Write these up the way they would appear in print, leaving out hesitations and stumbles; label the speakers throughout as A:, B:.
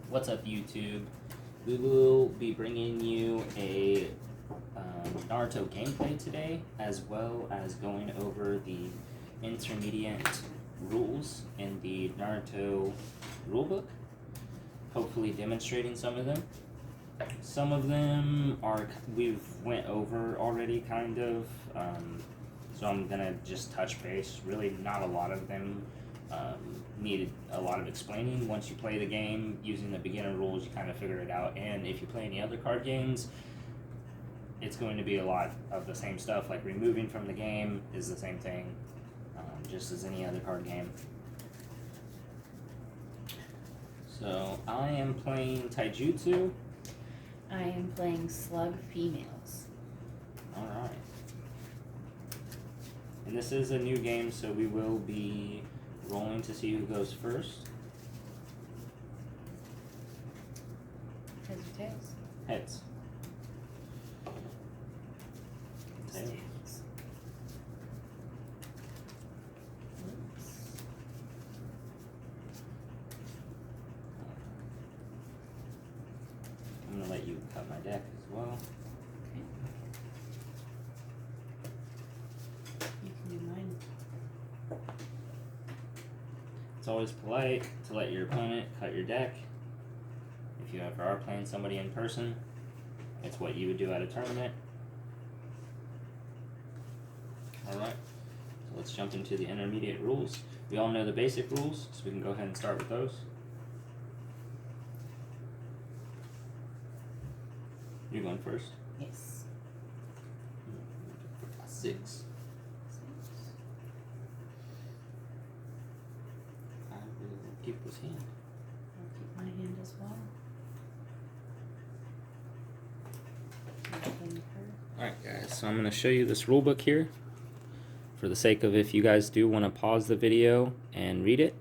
A: What's up, YouTube? We will be bringing you a Naruto gameplay today, as well as going over the intermediate rules in the Naruto rulebook, hopefully demonstrating some of them. Some of them we've went over already, kind of, so I'm gonna just touch base. Really, not a lot of them needed a lot of explaining. Once you play the game using the beginner rules, you kind of figure it out. And if you play any other card games, it's going to be a lot of the same stuff. Like removing from the game is the same thing, just as any other card game. So I am playing Taijutsu.
B: I am playing Slug Females.
A: Alright. And this is a new game, so we will be rolling to see who goes first.
B: Heads or tails?
A: Heads. Tails.
B: Oops.
A: I'm going to let you cut my deck as well.
B: Okay. You can do mine.
A: It's always polite to let your opponent cut your deck. If you ever are playing somebody in person, it's what you would do at a tournament. Alright, so let's jump into the intermediate rules. We all know the basic rules, so we can go ahead and start with those. You're going first?
B: Yes.
A: 6. I will keep this hand.
B: I'll keep my hand as well.
A: Alright guys, so I'm going to show you this rule book here for the sake of if you guys do want to pause the video and read it.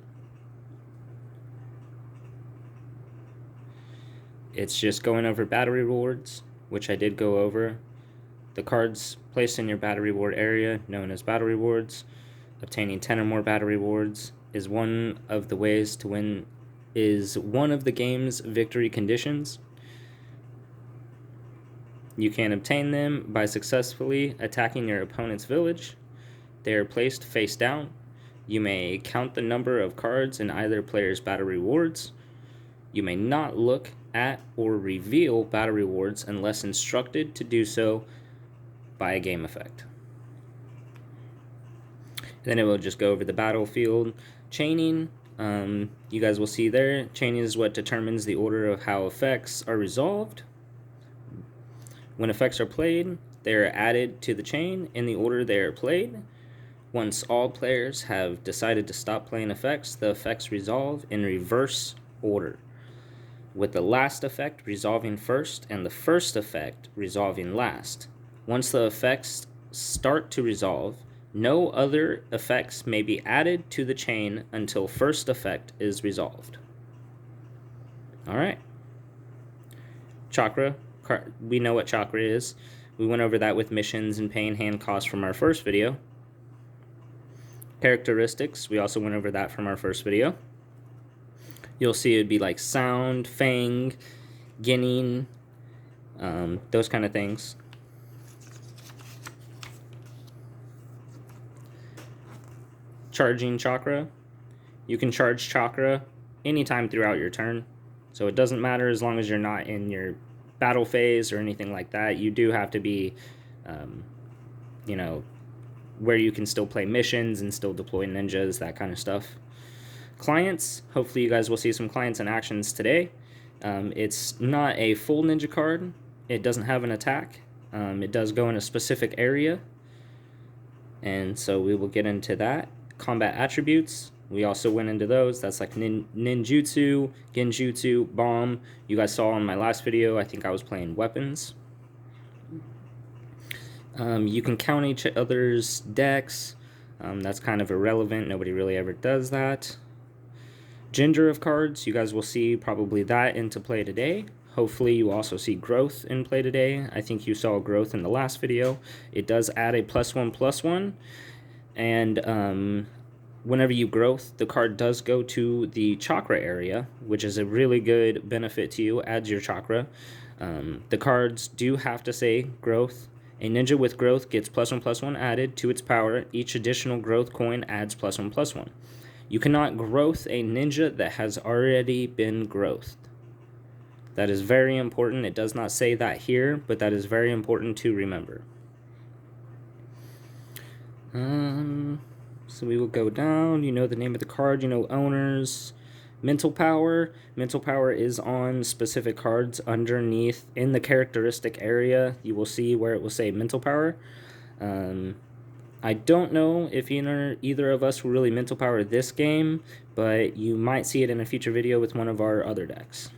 A: It's just going over battery rewards, which I did go over. The cards placed in your battery reward area, known as battery rewards. Obtaining 10 or more battery rewards is one of the ways to win, is one of the game's victory conditions. You can obtain them by successfully attacking your opponent's village. They are placed face down. You may count the number of cards in either player's battery rewards. You may not look at or reveal battery rewards unless instructed to do so by a game effect. Then it will just go over the battlefield chaining. You guys will see there, chaining is what determines the order of how effects are resolved. When effects are played, they are added to the chain in the order they are played. Once all players have decided to stop playing effects, the effects resolve in reverse order, with the last effect resolving first and the first effect resolving last. Once the effects start to resolve, no other effects may be added to the chain until first effect is resolved. Alright. Chakra. We know what chakra is. We went over that with missions and paying hand costs from our first video. Characteristics. We also went over that from our first video. You'll see it'd be like sound, fang, ginning, those kind of things. Charging chakra. You can charge chakra anytime throughout your turn. So it doesn't matter as long as you're not in your battle phase or anything like that. You do have to be, you know, where you can still play missions and still deploy ninjas, that kind of stuff. Clients, hopefully you guys will see some clients and actions today. It's not a full ninja card. It doesn't have an attack. It does go in a specific area, and so we will get into that. Combat attributes, we also went into those. That's like ninjutsu, genjutsu, bomb. You guys saw in my last video, I think I was playing weapons. You can count each other's decks. That's kind of irrelevant. Nobody really ever does that. Gender of cards, you guys will see probably that into play today. Hopefully you also see growth in play today. I think you saw growth in the last video. It does add a +1/+1, and whenever you growth, the card does go to the chakra area, which is a really good benefit to you, adds your chakra. The cards do have to say growth. A ninja with growth gets +1/+1 added to its power. Each additional growth coin adds +1/+1. You cannot growth a ninja that has already been growthed. That is very important. It does not say that here, but that is very important to remember. So we will go down. You know the name of the card. You know owners. Mental power. Mental power is on specific cards underneath in the characteristic area. You will see where it will say mental power. I don't know if either of us will really mental power this game, but you might see it in a future video with one of our other decks.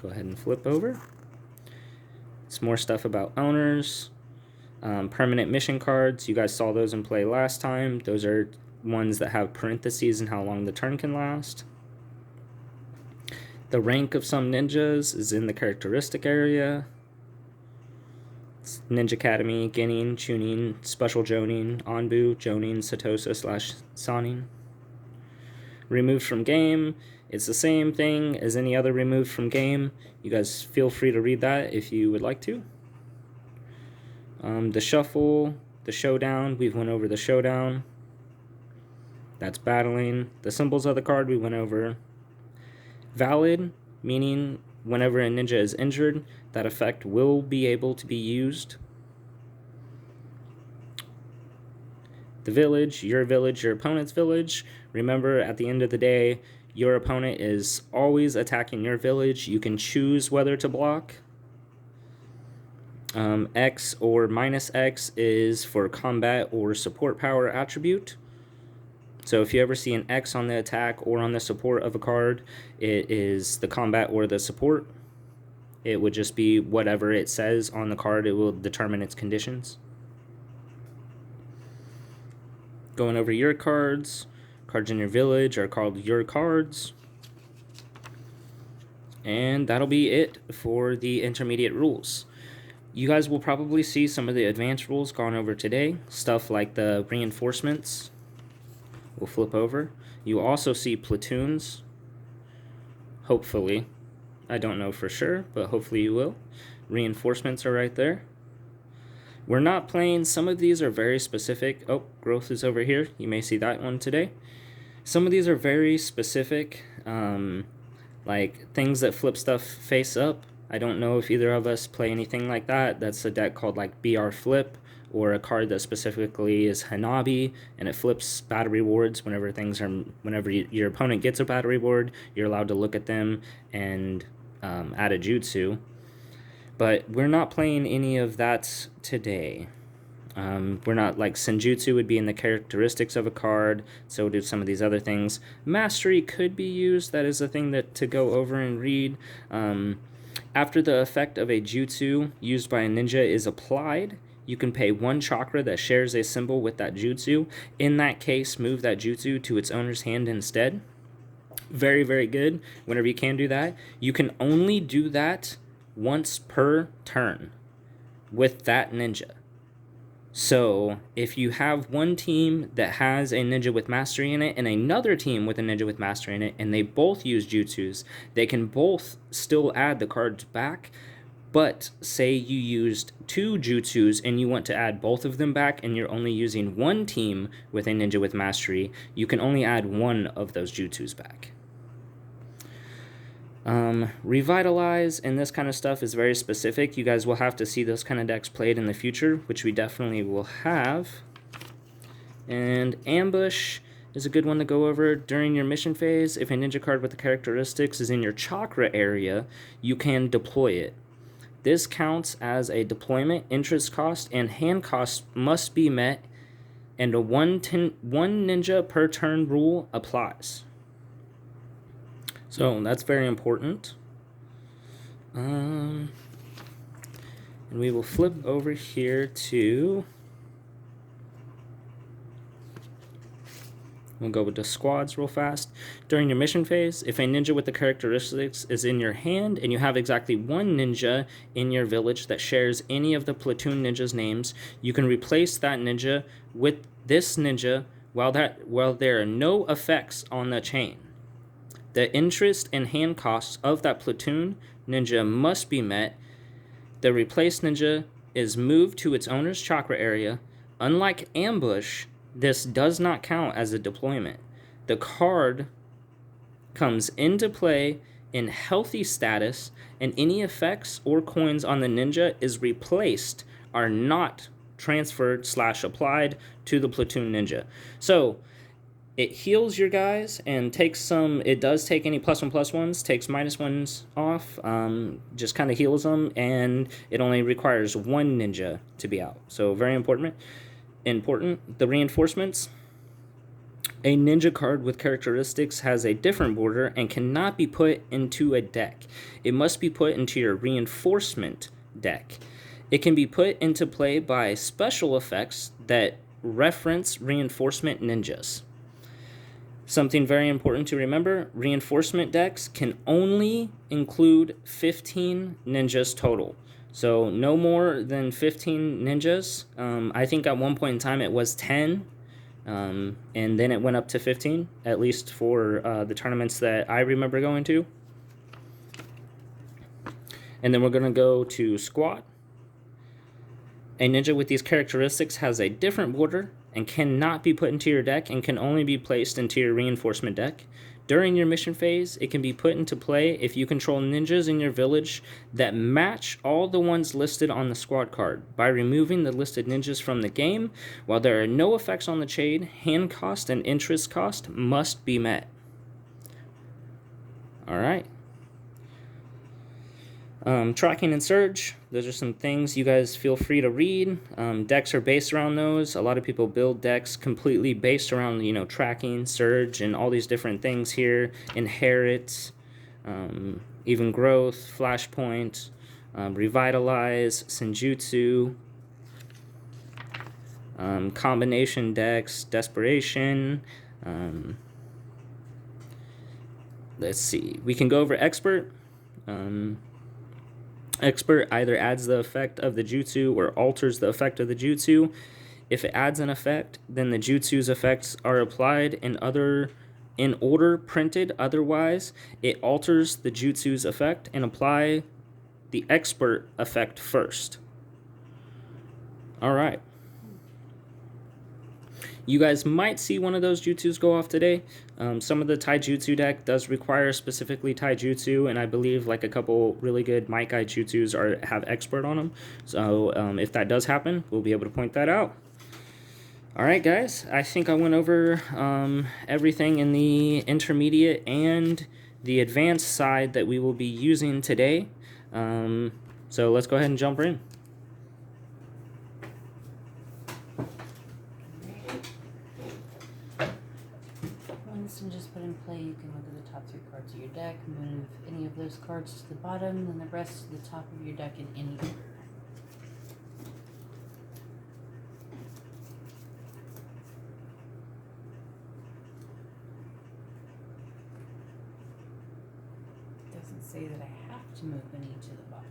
A: Go ahead and flip over. It's more stuff about owners. Permanent mission cards. You guys saw those in play last time. Those are ones that have parentheses and how long the turn can last. The rank of some ninjas is in the characteristic area. It's Ninja Academy, Genin, Chunin, Special Jonin, Anbu, Jonin, Satosa / Sanin. Removed from game. It's the same thing as any other removed from game. You guys feel free to read that if you would like to. The shuffle, the showdown, we've went over the showdown. That's battling. The symbols of the card we went over. Valid, meaning whenever a ninja is injured, that effect will be able to be used. The village, your opponent's village. Remember, at the end of the day, your opponent is always attacking your village. You can choose whether to block. X or -X is for combat or support power attribute. So if you ever see an X on the attack or on the support of a card, it is the combat or the support. It would just be whatever it says on the card. It will determine its conditions. Going over your cards. Cards in your village are called your cards. And that'll be it for the intermediate rules. You guys will probably see some of the advanced rules gone over today. Stuff like the reinforcements. We'll flip over. You also see platoons. Hopefully. I don't know for sure, but hopefully you will. Reinforcements are right there. We're not playing. Some of these are very specific. Oh, growth is over here. You may see that one today. Some of these are very specific, like things that flip stuff face up. I don't know if either of us play anything like that. That's a deck called like BR Flip, or a card that specifically is Hanabi, and it flips battle rewards whenever your opponent gets a battle reward, you're allowed to look at them and add a jutsu. But we're not playing any of that today. We're not, like, Senjutsu would be in the characteristics of a card, so do some of these other things. Mastery could be used. That is a thing to go over and read. After the effect of a jutsu used by a ninja is applied, you can pay 1 chakra that shares a symbol with that jutsu. In that case, move that jutsu to its owner's hand instead. Very, very good. Whenever you can do that, you can only do that once per turn with that ninja. So if you have one team that has a ninja with mastery in it and another team with a ninja with mastery in it, and they both use jutsus, they can both still add the cards back. But say you used 2 jutsus and you want to add both of them back, and you're only using one team with a ninja with mastery, you can only add 1 of those jutsus back. Revitalize and this kind of stuff is very specific. You guys will have to see those kind of decks played in the future, which we definitely will have. And ambush is a good one to go over during your mission phase. If a ninja card with the characteristics is in your chakra area, you can deploy it. This counts as a deployment. Interest cost and hand cost must be met, and a one ninja per turn rule applies. So that's very important. And we will flip over here to
C: We'll go with the squads real fast. During your mission phase, if a ninja with the characteristics is in your hand and you have exactly one ninja in your village that shares any of the platoon ninjas' names, you can replace that ninja with this ninja while there are no effects on the chain. The interest and hand costs of that platoon ninja must be met. The replaced ninja is moved to its owner's chakra area. Unlike ambush, this does not count as a deployment. The card comes into play in healthy status, and any effects or coins on the ninja is replaced are not transferred / applied to the platoon ninja. So it heals your guys and takes some. It does take any +1/+1s, takes -1s off, just kind of heals them, and it only requires one ninja to be out. So very important. The reinforcements. A ninja card with characteristics has a different border and cannot be put into a deck. It must be put into your reinforcement deck. It can be put into play by special effects that reference reinforcement ninjas. Something very important to remember, reinforcement decks can only include 15 ninjas total. So no more than 15 ninjas. I think at one point in time it was 10, and then it went up to 15, at least for the tournaments that I remember going to. And then we're going to go to squad. A ninja with these characteristics has a different border and cannot be put into your deck and can only be placed into your reinforcement deck. During your mission phase, it can be put into play if you control ninjas in your village that match all the ones listed on the squad card. By removing the listed ninjas from the game, while there are no effects on the chain, hand cost and interest cost must be met. Alright. Tracking and surge, those are some things you guys feel free to read. Decks are based around those. A lot of people build decks completely based around, tracking, surge, and all these different things here. Inherit, even growth, flashpoint, revitalize, senjutsu, combination decks, desperation. Let's see. We can go over expert. Expert either adds the effect of the jutsu or alters the effect of the jutsu. If it adds an effect, then the jutsu's effects are applied in order printed. Otherwise, it alters the jutsu's effect and apply the expert effect first. Alright. You guys might see one of those jutsus go off today. Some of the taijutsu deck does require specifically taijutsu, and I believe like a couple really good Maikai jutsus have expert on them. So if that does happen, we'll be able to point that out. Alright guys, I think I went over everything in the intermediate and the advanced side that we will be using today. So let's go ahead and jump in.
B: Just put in play, you can look at the top 3 cards of your deck, move any of those cards to the bottom, then the rest to the top of your deck in any order. It doesn't say that I have to move any to the bottom.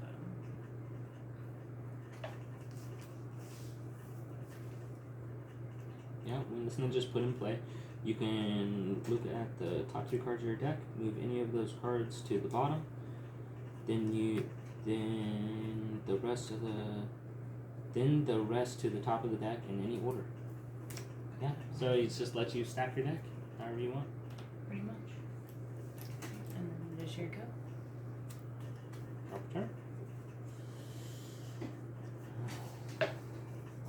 A: Yeah, when this ninja's put in play, you can look at the top 2 cards of your deck, move any of those cards to the bottom, then the rest to the top of the deck in any order. Yeah, so it just lets you stack your deck however you want.
B: Pretty much. And then there's your go.
A: Drop a turn.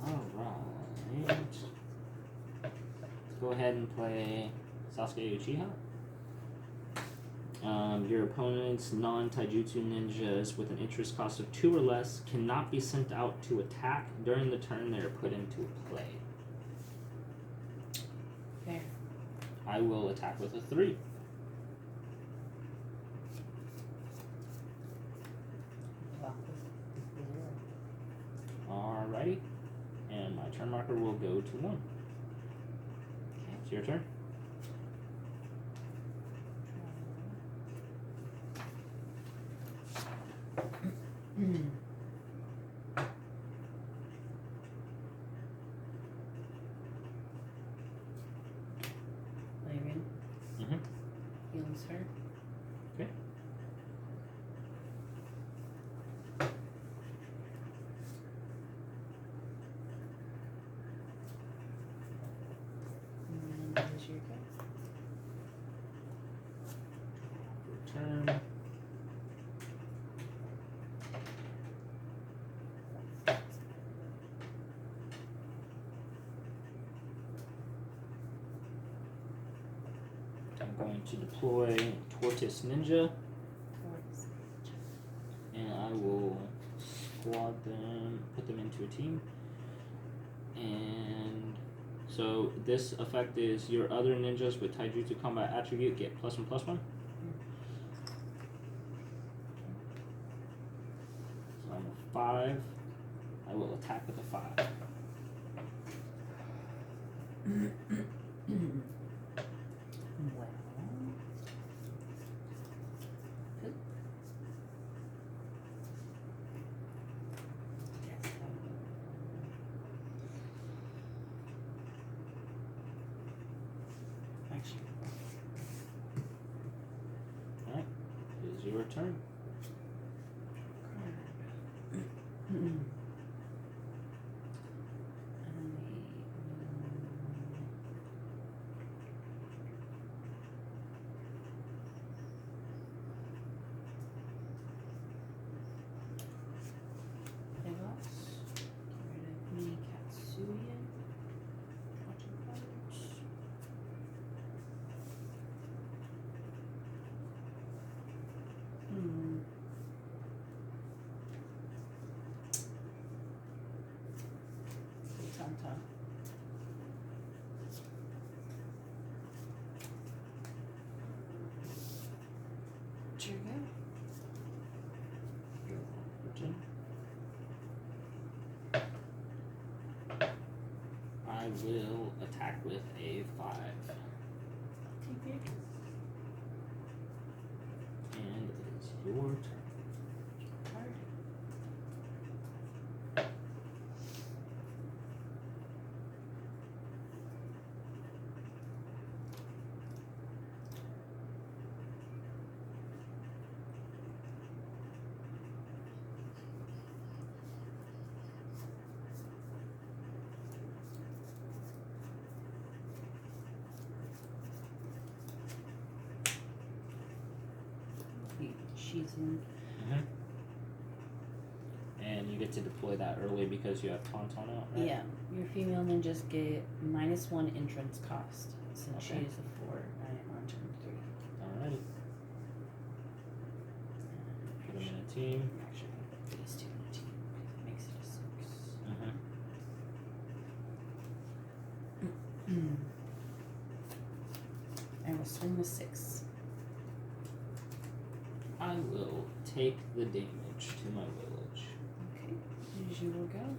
A: Alright. Go ahead and play Sasuke Uchiha. Your opponent's non-taijutsu ninjas with an interest cost of 2 or less cannot be sent out to attack during the turn they are put into play.
B: Fair.
A: I will attack with a 3. Alrighty. And my turn marker will go to 1. It's your turn.
B: Lyrian.
C: Mhm.
B: Heals her.
C: Okay.
B: And that is your go.
C: Return. I'm going to deploy Tortoise Ninja,
B: Towards.
C: and I will squad them, put them into a team. And so this effect is your other ninjas with Taijutsu combat attribute get +1/+1. So I'm a 5. I will attack with a 5.
B: Well. Poop. Yes. Actually.
C: Alright, it is your turn. Return. I will attack with a 5. And it is your turn.
B: She's in.
C: And you get to deploy that early because you have Tauntaun out, right?
B: Yeah, your female ninjas get -1 entrance cost since she
C: Okay.
B: is a 4 on turn 3.
C: Alrighty. Put them in a team.
B: I'm actually going to put these two in a team because it makes it a 6. I will swing the 6.
C: I will take the damage to my village.
B: Okay, as you will go.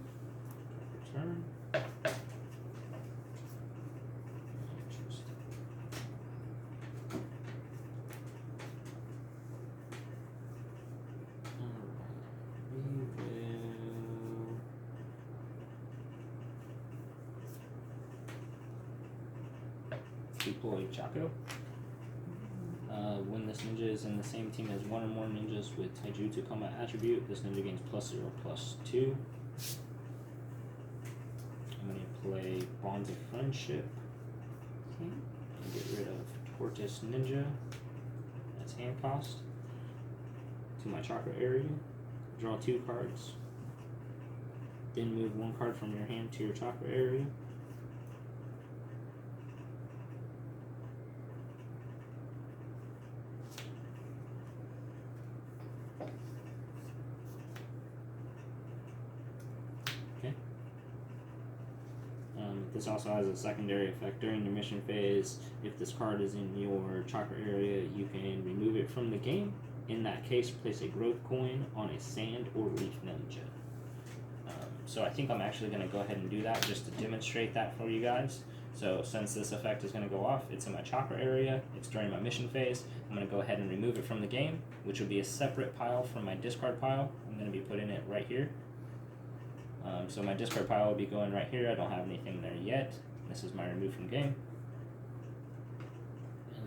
C: Return. Interesting. Alright. We will deploy Chaco. When this ninja is in the same team as one or more ninjas with Taijutsu combat attribute, this ninja gains +0/+2. I'm going to play Bonds of Friendship
B: Okay.
C: and get rid of Tortoise Ninja. That's hand cost. To my chakra area. Draw 2 cards. Then move 1 card from your hand to your chakra area. This also has a secondary effect during your mission phase. If this card is in your chakra area, you can remove it from the game. In that case, place a growth coin on a sand or leaf ninja. So I think I'm actually going to go ahead and do that just to demonstrate that for you guys.
A: So since this effect is going to go off, it's in my chakra area, it's during my mission phase, I'm going to go ahead and remove it from the game, which would be a separate pile from my discard pile. I'm going to be putting it right here. So my discard pile will be going right here. I don't have anything there yet. This is my remove from game.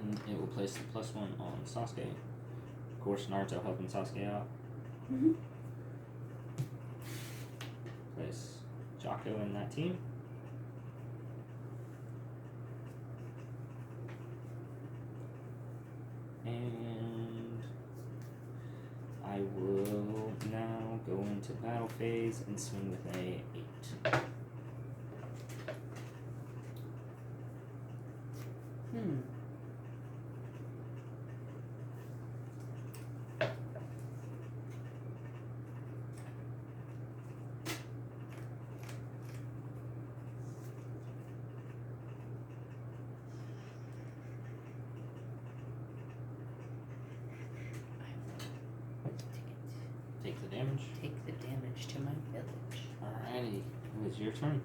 A: And it will place the +1 on Sasuke. Of course, Naruto helping Sasuke out.
B: Mm-hmm.
A: Place Jocko in that team. And I will now go into battle phase and swing with a 8. Take the damage.
B: Take the damage to my village.
A: Alrighty, it was your turn.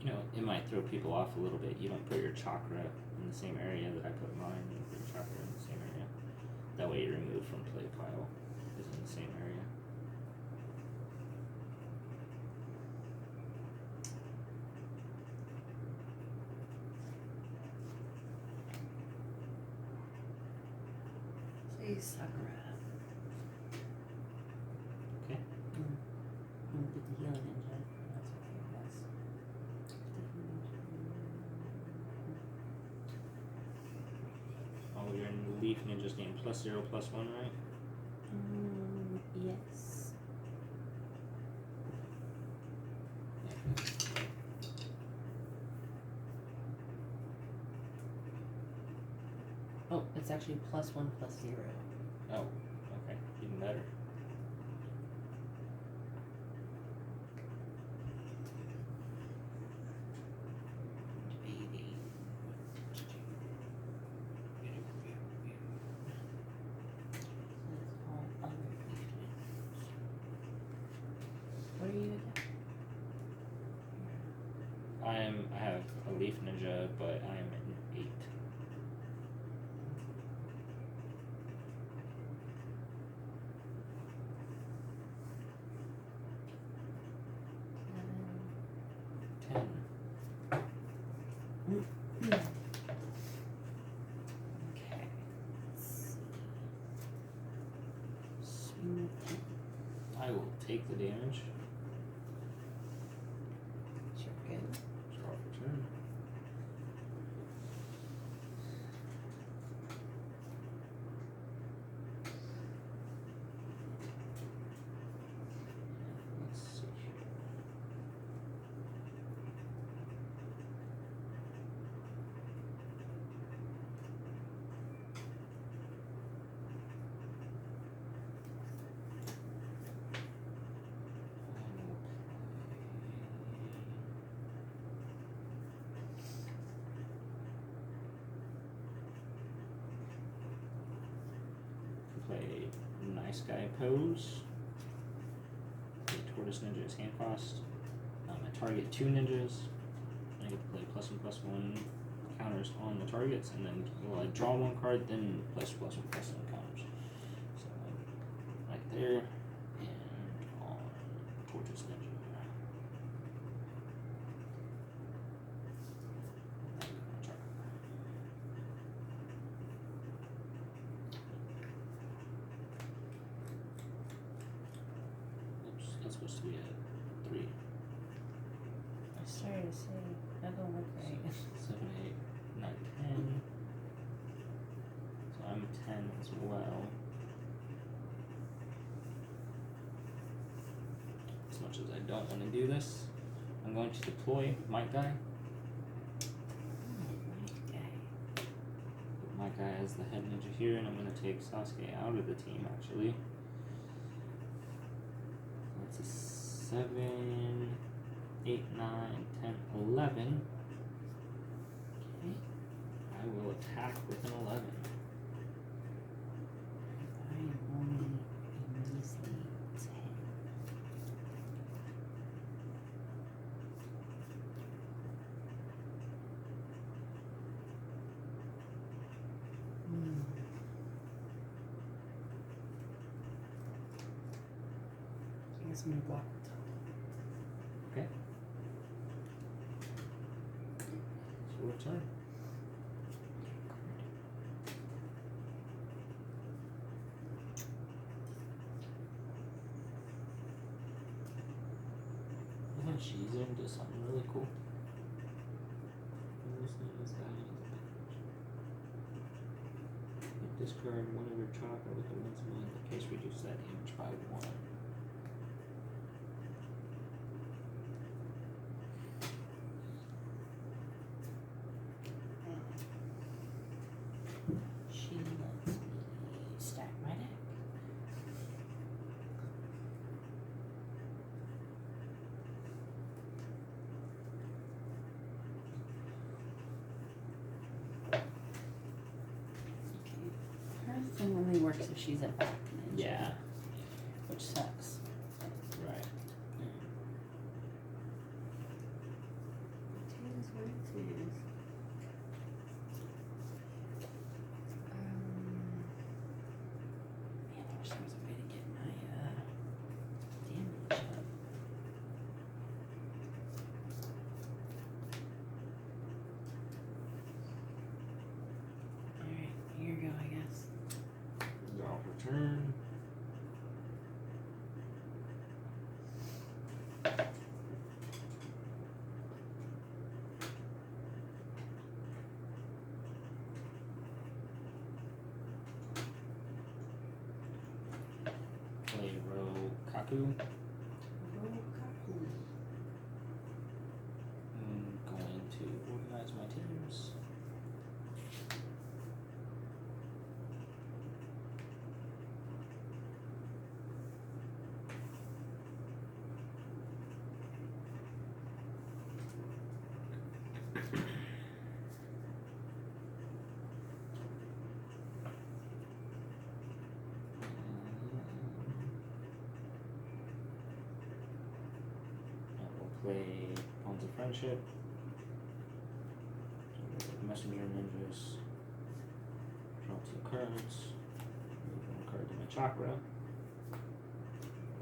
A: You know, it might throw people off a little bit. You don't put your chakra in the same area that I put mine. You put your chakra in the same area. That way your remove from play pile is in the same area.
B: Say Sakura.
A: Okay.
B: I'm gonna get the healing ninja. That's okay, guys.
A: Oh, you're in the Leaf Ninja's game. +0, +1, right?
B: Yes. Oh, it's actually +1 +0.
A: Oh, okay. Even better.
B: What are you again?
A: I have a Leaf Ninja, but I am an 8.
B: Okay. Let's see. Swing with 10.
A: I will take the damage.
B: Sure, good.
A: Draw for turn. Let's see here. Play Nice Guy Pose. The Tortoise Ninja is hand crossed. I target 2 ninjas. I get to play +1/+1 counters on the targets, and then I draw 1 card, then +1/+1 counters. So right there, and on Tortoise Ninja. Oops, that's supposed to be a 3.
B: I started to say, that don't look right.
A: 7, 8, 9, 10. So I'm 10 as well. As much as I don't want to do this, I'm going to deploy Might Guy. Put Might Guy as the head ninja here, and I'm going to take Sasuke out of the team actually. That's a 7, 8, 9, 10, 11.
B: Okay.
A: I will attack with an 11.
B: I am only a measly 10. guess I'm gonna block the top.
A: Okay. It's your turn. Yeah, she's into something really cool. Discard one of your chakra with the one's mind. The case reduces that damage by 1.
B: She lets me stack my deck. Her thing only works if she's at back ninja.
A: Yeah.
B: Which sucks.
A: Right.
B: It is what it is. Man, I wish there was a way to get my damage up. Alright, here you go, I guess.
A: Draw for turn. Play Kaku. I'm going to organize my teams. Play Bonds of Friendship. Messenger Ninjas. Draw 2 cards. Move 1 card to my chakra.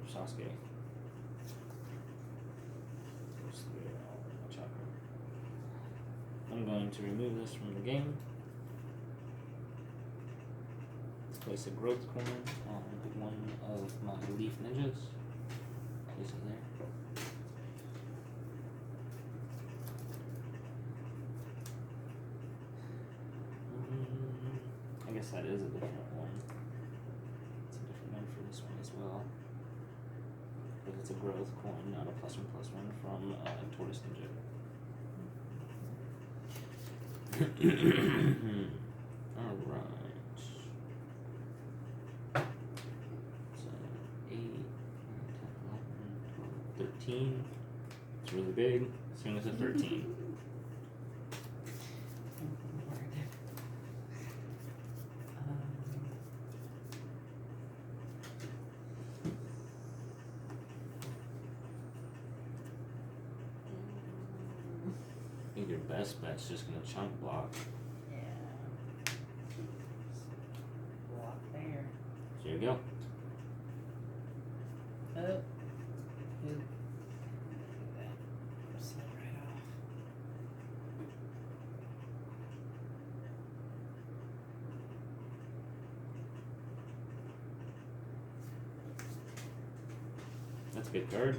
A: Sasuke. There's 3 all in my chakra. I'm going to remove this from the game. Place a growth coin on one of my leaf ninjas. Place it there. I guess that is a different one. It's a different one for this one as well. But it's a growth coin, not a +1/+1 from Tortoise Ninja. Alright. So 8, 9, 10, 11, 12, 13. It's really big. Swing with a 13. I think your best bet's just gonna chunk block.
B: Yeah. Block there.
A: So here you go.
B: Oh. Oop. That slid right off.
A: That's a good card.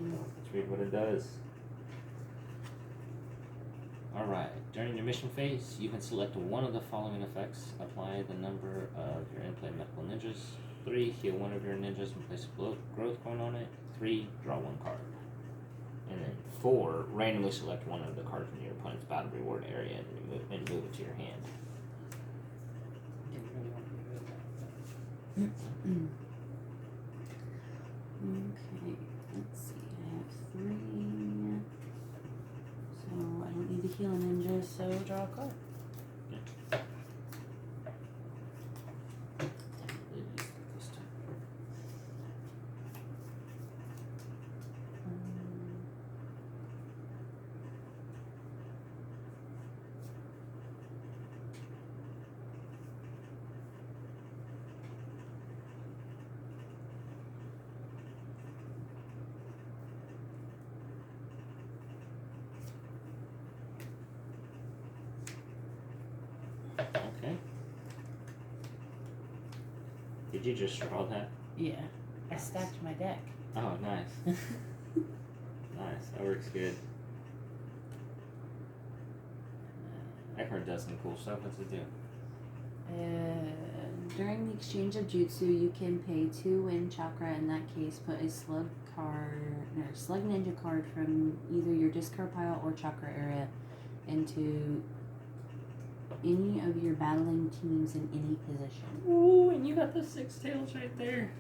A: Let's read what it does. Alright, during your mission phase, you can select one of the following effects. Apply the number of your in-play medical ninjas. 3, heal one of your ninjas and place a growth coin on it. 3, draw 1 card. And then 4, randomly select one of the cards from your opponent's battle reward area and move it to your hand.
B: Didn't really want to do that. Okay, let's see. I have 3. So I don't need to heal a ninja, so draw a card.
A: Definitely use that this time. Okay. Did you just draw that?
B: Yeah. I stacked my deck.
A: Oh, nice. Nice. That works good. That card does some cool stuff. What's it do?
B: During the exchange of jutsu, you can pay 2 win chakra. In that case, put a slug ninja card from either your discard pile or chakra area into any of your battling teams in any position.
A: Ooh, and you got the 6 tails right there.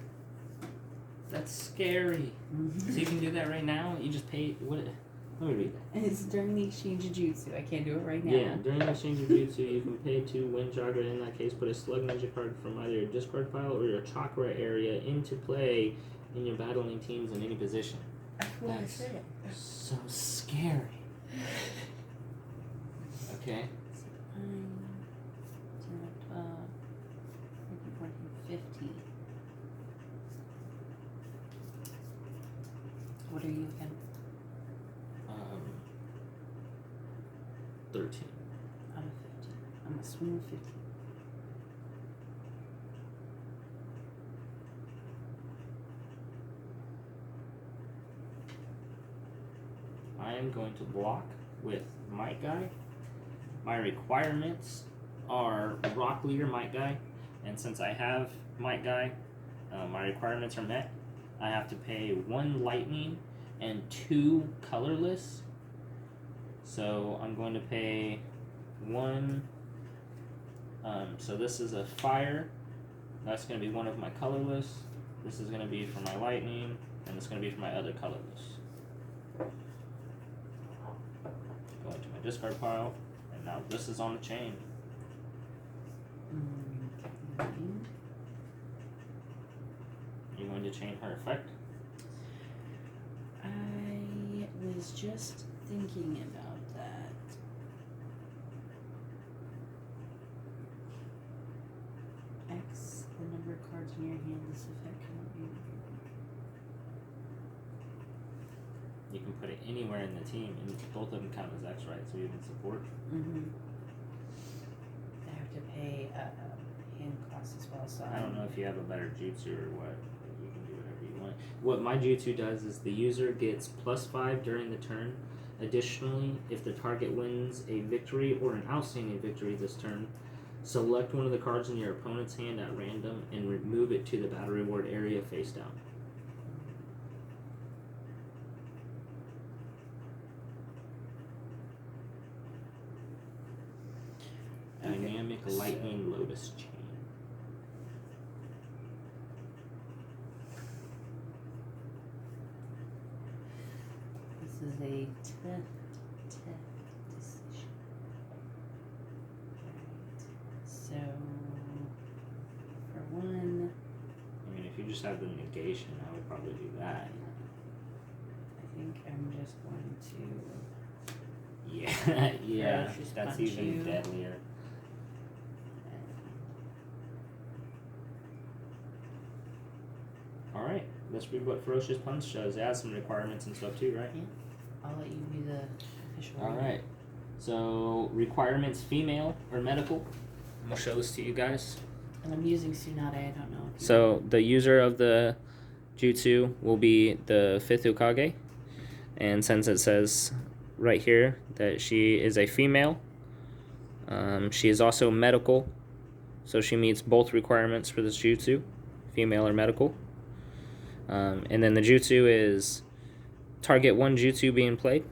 A: That's scary.
B: Mm-hmm.
A: So you can do that right now? You just pay... What? Let me read that.
B: It's during the exchange of jutsu. I can't do it right now.
C: Yeah, during the exchange of jutsu, you can pay 2 win chakra. In that case, put a slug ninja card from either your discard pile or your chakra area into play in your battling teams in any position.
B: That's
A: so scary. Okay.
B: 12, 14, 15. What are you again?
A: 13.
B: I'm a 15. I'm a swing of 15.
A: I am going to block with Might Guy. My requirements are Rock Leader Might Guy, and since I have Might Guy, my requirements are met. I have to pay 1 lightning and 2 colorless. So I'm going to pay 1. So this is a fire. That's going to be 1 of my colorless. This is going to be for my lightning, and this is going to be for my other colorless. Go into my discard pile, and now this is on the chain.
B: Okay.
A: You're going to chain her effect.
B: I was just thinking about that. X, the number of cards in your hand, this effect cannot be removed.
A: You can put it anywhere in the team, and both of them count as X, right? So even support.
B: Mm-hmm. I have to pay hand costs as well, so
A: I don't know if you have a better jutsu or what. But you can do whatever you want. What my jutsu does is the user gets +5 during the turn. Additionally, if the target wins a victory or an outstanding victory this turn, select one of the cards in your opponent's hand at random and remove it to the battle reward area face down.
B: Okay.
A: Dynamic Lightning Lotus Chain.
B: this is a tough decision. Right. So, for 1,
A: I mean, if you just have the negation, I would probably do that.
B: I think I'm just going to.
A: Yeah, yeah,
B: Ferocious
A: that's
B: punch
A: even
B: you.
A: deadlier. Alright, let's read what Ferocious Punch does. It has some requirements and stuff too, right?
B: I'll let you be the official.
A: Alright, so requirements female or medical. I'm going to show this to you guys.
B: And I'm using Tsunade, I don't know. If you
C: So the user of the jutsu will be the 5th Hokage, and since it says right here that she is a female, she is also medical, so she meets both requirements for this jutsu, female or medical. And then the jutsu is target 1 jutsu being played,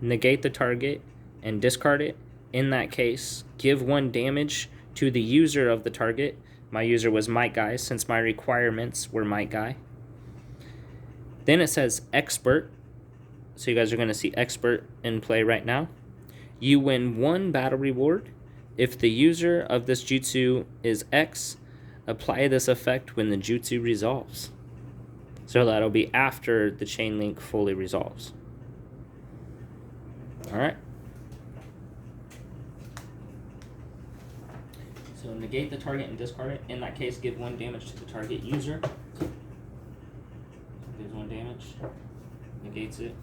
C: negate the target and discard it. In that case, give 1 damage to the user of the target. My user was Might Guy since my requirements were Might Guy. Then it says Expert. So you guys are going to see Expert in play right now. You win 1 battle reward. If the user of this jutsu is X, apply this effect when the jutsu resolves. So that'll be after the chain link fully resolves. Alright.
A: So negate the target and discard it. In that case, give 1 damage to the target user. Gives 1 damage. Negates it.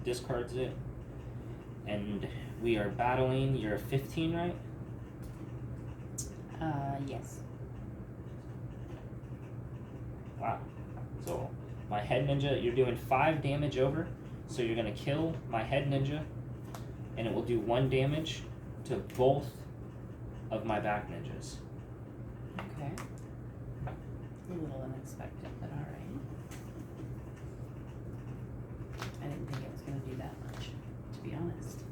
A: Discards it. And we are battling. You're a 15, right?
B: Yes.
A: Wow. So my head ninja, you're doing 5 damage over. So you're gonna kill my head ninja, and it will do 1 damage to both of my back ninjas.
B: Okay. A little unexpected, but alright. I didn't think it was going to do that much, to be honest.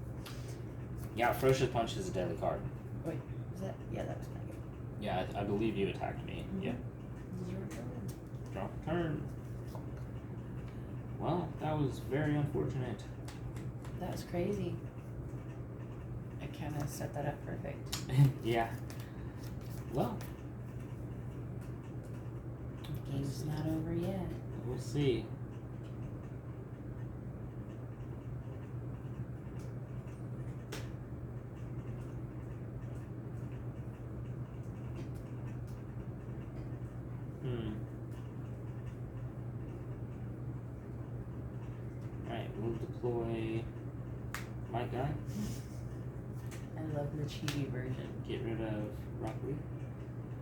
A: Yeah, Ferocious Punch is a deadly card.
B: Wait, was that? Yeah, that was my good.
A: Yeah, I believe you attacked me.
B: Mhm.
A: Yeah.
B: Your turn.
A: Drop a turn. Well, that was very unfortunate.
B: That was crazy. I kind of set that up perfect.
A: Yeah. Well,
B: Game's not over yet.
A: we'll see. Alright, we'll deploy my guy.
B: I love the chibi version.
A: Get rid of Rockly.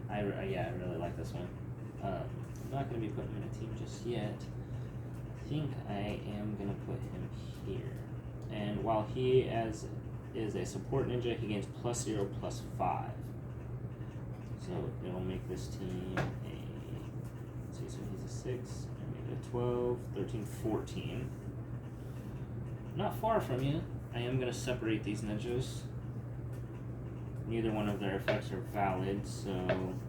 A: I really like this one. I'm not going to be putting him in a team just yet. I think I am going to put him here. And while he is a support ninja, he gains +0, +5. So it'll make this team let's see, so he's a 6, and maybe a 12, 13, 14. Not far from you. I am going to separate these ninjas. Neither one of their effects are valid, so I'm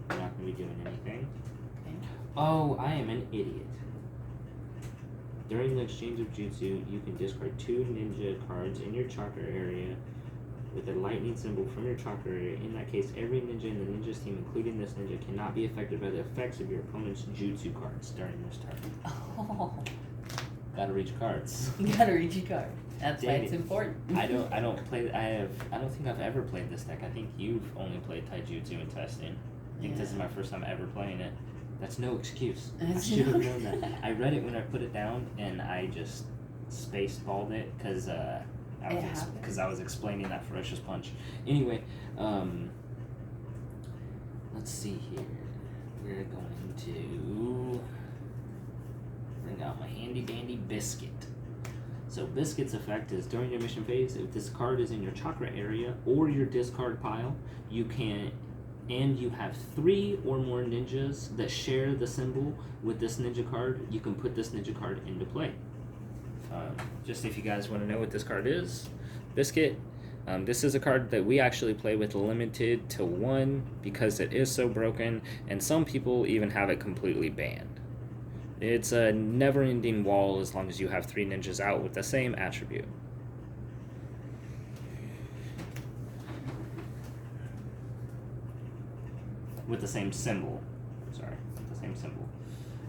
A: not going to be doing anything.
B: Okay.
A: Oh, I am an idiot. During the exchange of jutsu, you can discard 2 ninja cards in your chakra area with a lightning symbol from your chakra area. In that case, every ninja in the ninja's team, including this ninja, cannot be affected by the effects of your opponent's jutsu cards during this turn.
B: Oh.
A: Gotta reach cards.
B: You gotta read your card. That's why
A: Dang
B: it's
A: it.
B: important.
A: I don't play. I don't think I've ever played this deck. I think you've only played taijutsu and testing. I think this is
B: Yeah.
A: my first time ever playing it. That's no excuse. I
B: That's
A: should have
B: no-
A: known that. I read it when I put it down, and I just space-balled it because I was explaining that Ferocious Punch. Anyway, let's see here. We're going to bring out my handy-dandy Biscuit. So Biscuit's effect is during your mission phase, if this card is in your chakra area or your discard pile, you have 3 or more ninjas that share the symbol with this ninja card, you can put this ninja card into play. Just if you guys want to know what this card is, Biscuit, this is a card that we actually play with limited to 1 because it is so broken, and some people even have it completely banned. It's a never-ending wall as long as you have 3 ninjas out with the same attribute. With the same symbol. Sorry, with the same symbol.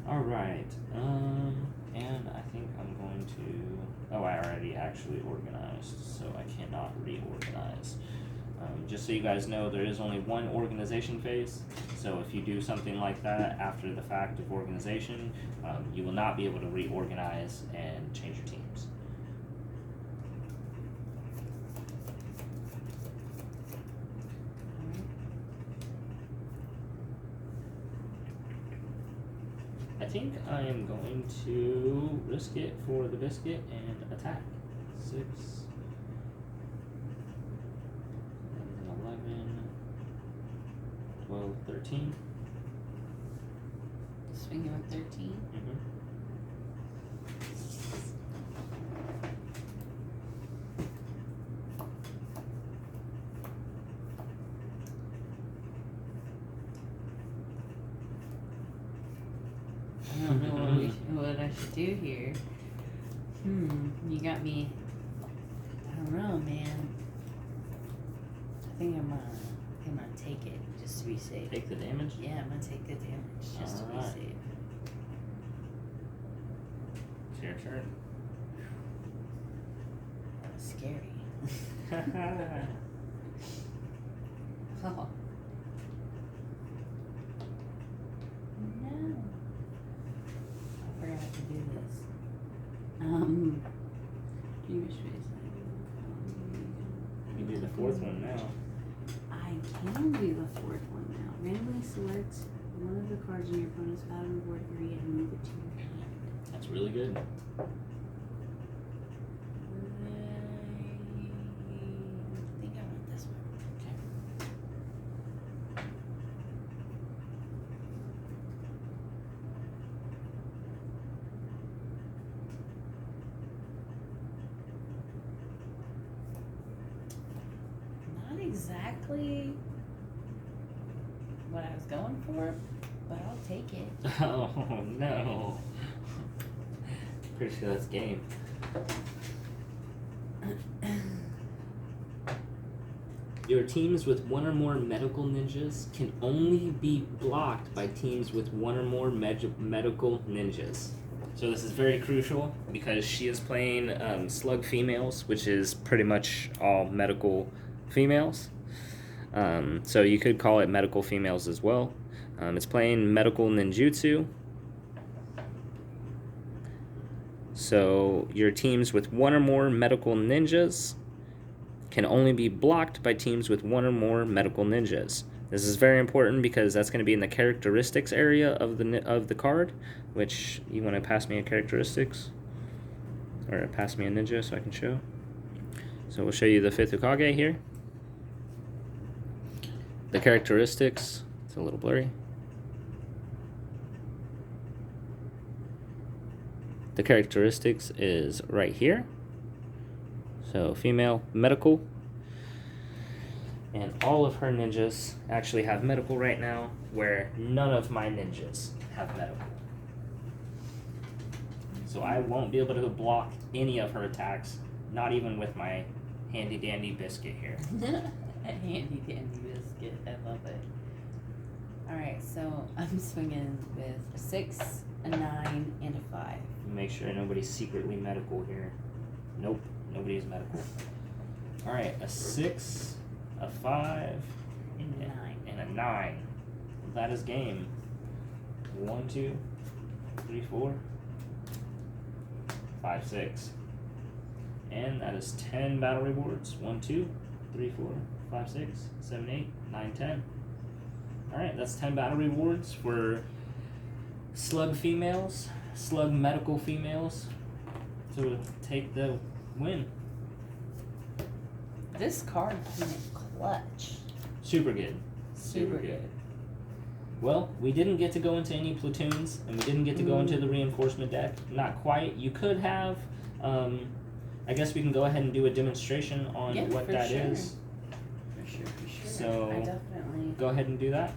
A: Alright, and I think I'm going to... Oh, I already actually organized, so I cannot reorganize. Just so you guys know, there is only 1 organization phase, so if you do something like that after the fact of organization, you will not be able to reorganize and change your teams. I think I am going to risk it for the Biscuit and attack. 6, 11, 12, 13.
B: Swinging with 13. I don't know what I should do here. You got me. I don't know, man. I think I'm gonna take it just to be safe.
A: Take the damage.
B: Yeah, I'm gonna take the damage just to be
A: Alright.
B: safe.
A: It's your turn.
B: That was scary. Oh. No. I forgot to do this. You wish me
A: You do the 4th one now.
B: I I can do the fourth one now. Randomly select one of the cards in your opponent's battle reward area and move it to your hand.
A: That's really good.
B: I think I want this one. Not exactly what I was going for, but I'll take it.
A: Oh no. Pretty sure that's game. Your teams with one or more medical ninjas can only be blocked by teams with one or more medical ninjas. So this is very crucial because she is playing slug females, which is pretty much all medical females. So you could call it medical females as well. It's playing medical ninjutsu. So your teams with one or more medical ninjas can only be blocked by teams with one or more medical ninjas. This is very important because that's going to be in the characteristics area of the card, which you want to pass me a characteristics, or pass me a ninja so I can show. So we'll show you the 5th Hokage here. The characteristics, it's a little blurry. The characteristics is right here. So female, medical. And all of her ninjas actually have medical right now, where none of my ninjas have medical. So I won't be able to block any of her attacks, not even with my handy dandy biscuit here.
B: Handy dandy biscuit, I love it. Alright, so I'm swinging with a 6, a 9, and a 5.
A: Make sure nobody's secretly medical here. Nope, nobody's medical. Alright, a 6, a 5,
B: And a 9.
A: and a 9. That is game. 1, 2, 3, 4, 5, 6. And that is 10 battle rewards. 1, 2, 3, 4, 5, 6, 7, 8, 9, 10. Alright, that's 10 battle rewards for slug females, slug medical females, to take the win.
B: This card came in clutch.
A: Super good.
B: Super good.
A: Well, we didn't get to go into any platoons, and we didn't get to go into the reinforcement deck. Not quite. You could have. I guess we can go ahead and do a demonstration on what that is.
B: For sure.
A: So,
B: I definitely.
A: go ahead and do that.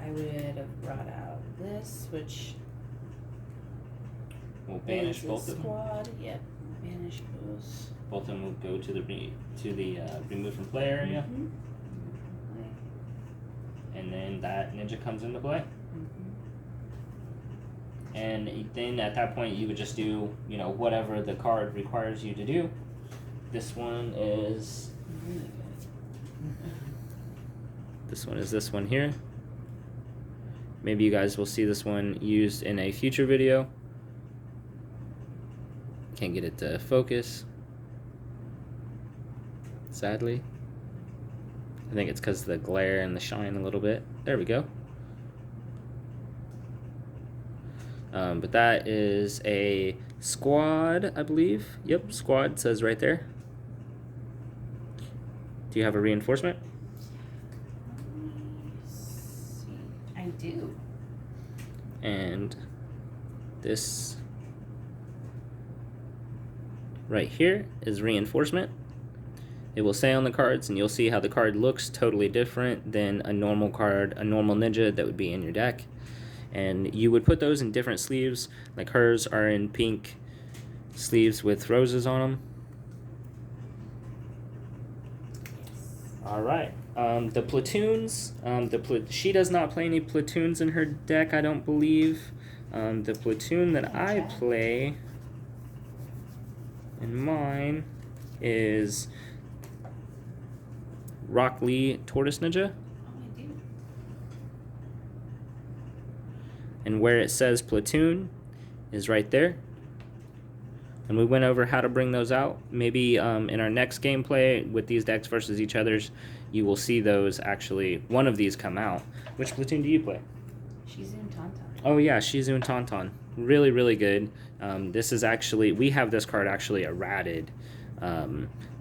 B: I would have brought out this, which
A: We'll banish
B: is a
A: both of them.
B: squad. Yep, banish those.
A: Both of them will go to the remove from play area,
B: Mm-hmm.
A: and then that ninja comes into play.
B: Mm-hmm.
A: And then at that point, you would just do, whatever the card requires you to do. This one is.
B: Really good.
C: This one is this one here. Maybe you guys will see this one used in a future video. Can't get it to focus, sadly. I think it's because of the glare and the shine a little bit. There we go. But that is a squad, I believe. Yep, squad says right there. Do you have a reinforcement?
B: I do.
C: And this right here is reinforcement. It will say on the cards, and you'll see how the card looks totally different than a normal card, a normal ninja that would be in your deck. And you would put those in different sleeves, like hers are in pink sleeves with roses on them. All right. The platoons, she does not play any platoons in her deck, I don't believe. The platoon that I play in mine is Rock Lee Tortoise Ninja.
B: Oh, I do.
C: And where it says platoon is right there. and we went over how to bring those out. Maybe in our next gameplay with these decks versus each other's, you will see those actually, one of these come out. Which platoon do you play?
B: Shizu Tauntaun.
C: Oh yeah, Shizu and Tauntaun. Really, really good. This is actually, we have this card actually errated.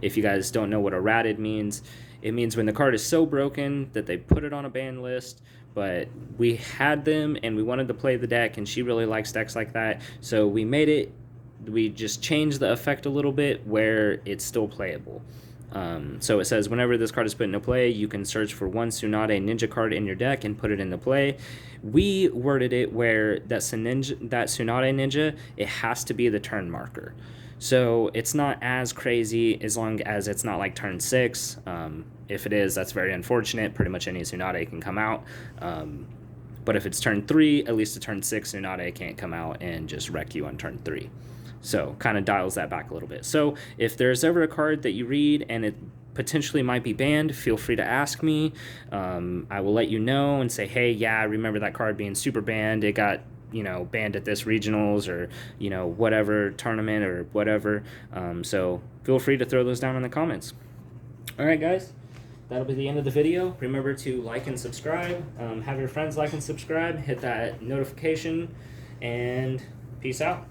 C: If you guys don't know what errated means, it means when the card is so broken that they put it on a ban list, but we had them and we wanted to play the deck, and she really likes decks like that, so we just changed the effect a little bit where it's still playable. So it says whenever this card is put into play, you can search for one Tsunade ninja card in your deck and put it into play. We worded it where that Tsunade ninja, it has to be the turn marker. So it's not as crazy as long as it's not like turn 6. If it is, that's very unfortunate. Pretty much any Tsunade can come out. But if it's turn 3, at least a turn 6 Tsunade can't come out and just wreck you on turn 3. So kind of dials that back a little bit. So if there's ever a card that you read and it potentially might be banned, feel free to ask me. I will let you know and say, hey, yeah, I remember that card being super banned. It got, banned at this regionals or, whatever tournament or whatever. So feel free to throw those down in the comments. All right, guys, that'll be the end of the video. Remember to like and subscribe. Have your friends like and subscribe. Hit that notification, and peace out.